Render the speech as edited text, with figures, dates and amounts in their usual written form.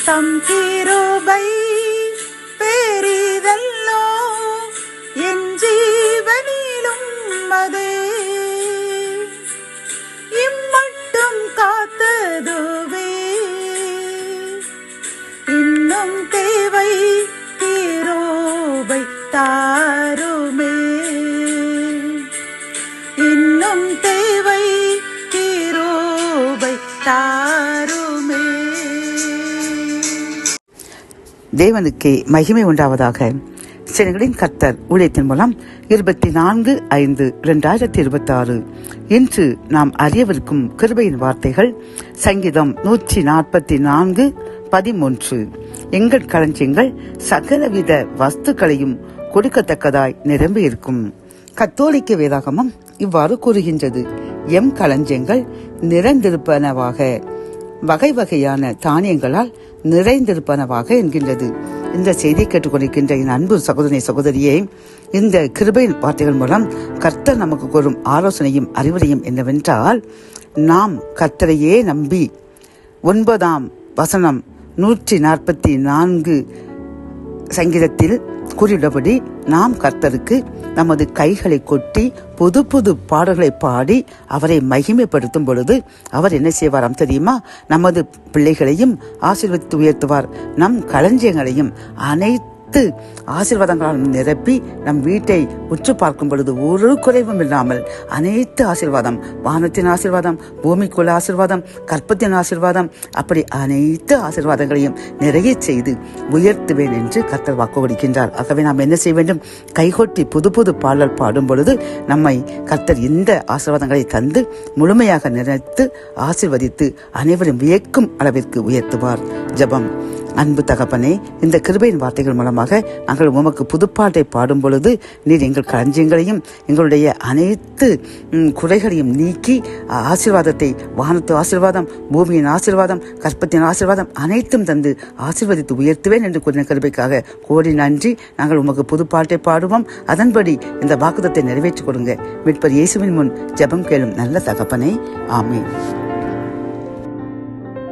தம் கிருபை பெரிதல்லோ என் ஜீவனிலும் அதே இம்மட்டும் காத்ததுவே இன்னும் தேவை கிருபை தாருமே இன்னும் தேவை கிருபை தாருமே. தேவனுக்கே மகிமை உண்டாவதாக. சேனைகளின் கர்த்தர் ஊழியத்தின் மூலம் 24/5/2026 இன்று நாம் அறியவிருக்கும் கிருபையின் வார்த்தைகள் சங்கீதம் 144:13. எங்கள் களஞ்சியங்கள் சகலவித வஸ்துக்களையும் கொடுக்கத்தக்கதாய் நிரம்பி இருக்கும். கத்தோலிக்க வேதாகமம் இவ்வாறு கூறுகின்றது, எம் களஞ்சியங்கள் நிறைந்திருப்பனவாக, வகை வகையான தானியங்களால் நிறைந்திருப்பனவாக என்கின்றது. இந்த செய்தியை கேட்டுக்கொண்டிருக்கின்ற என் அன்பு சகோதரி சகோதரியே, இந்த கிருபையின் வார்த்தைகள் மூலம் கர்த்தர் நமக்கு கூறும் ஆலோசனையும் அறிவுரையும் என்னவென்றால், நாம் கர்த்தரையே நம்பி 9ஆம் வசனம் 144 சங்கீதத்தில் கூறியுள்ளபடி நாம் கர்த்தருக்கு நமது கைகளை கொட்டி புது புது பாடல்களை பாடி அவரை மகிமைப்படுத்தும் பொழுது அவர் என்ன செய்வாராம் தெரியுமா? நமது பிள்ளைகளையும் ஆசீர்வதித்து உயர்த்துவார். நம் களஞ்சியங்களையும் அனைத்து ஆசீர்வாதங்களால் நிரப்பி நம் வீட்டை உற்று பார்க்கும் பொழுது ஒரு குறைவும் இல்லாமல் அனைத்து ஆசீர்வாதம், வானத்தின் ஆசீர்வாதம், பூமிக்குள்ள ஆசீர்வாதம், கற்பத்தின் ஆசீர்வாதம், அப்படி அனைத்து ஆசீர்வாதங்களையும் நிறைய செய்து உயர்த்துவேன் என்று கர்த்தர் வாக்கு கொடுக்கின்றார். ஆகவே நாம் என்ன செய்ய வேண்டும்? கைகொட்டி புது புது பாடல் பாடும் பொழுது நம்மை கர்த்தர் இந்த ஆசீர்வாதங்களை தந்து முழுமையாக நிறைத்து ஆசீர்வதித்து அனைவரும் வியக்கும் அளவிற்கு உயர்த்துவார். ஜெபம். அன்பு தகப்பனே, இந்த கிருபையின் வார்த்தைகள் மூலமாக நாங்கள் உமக்கு புதுப்பாட்டை பாடும் பொழுது நீர் எங்கள் களஞ்சியங்களையும் எங்களுடைய அனைத்து குறைகளையும் நீக்கி ஆசீர்வாதத்தை, வானத்து ஆசீர்வாதம், பூமியின் ஆசீர்வாதம், கற்பத்தின் ஆசீர்வாதம் அனைத்தும் தந்து ஆசீர்வதித்து உயர்த்துவேன் என்று கூறின கிருபைக்காக கோடி நன்றி. நாங்கள் உமக்கு புதுப்பாட்டை பாடுவோம். அதன்படி இந்த வாக்குத்தத்தை நிறைவேற்றிக் கொடுங்க. மீட்பர் இயேசுவின் முன் ஜெபம் கேளும் நல்ல தகப்பனே. ஆமென்.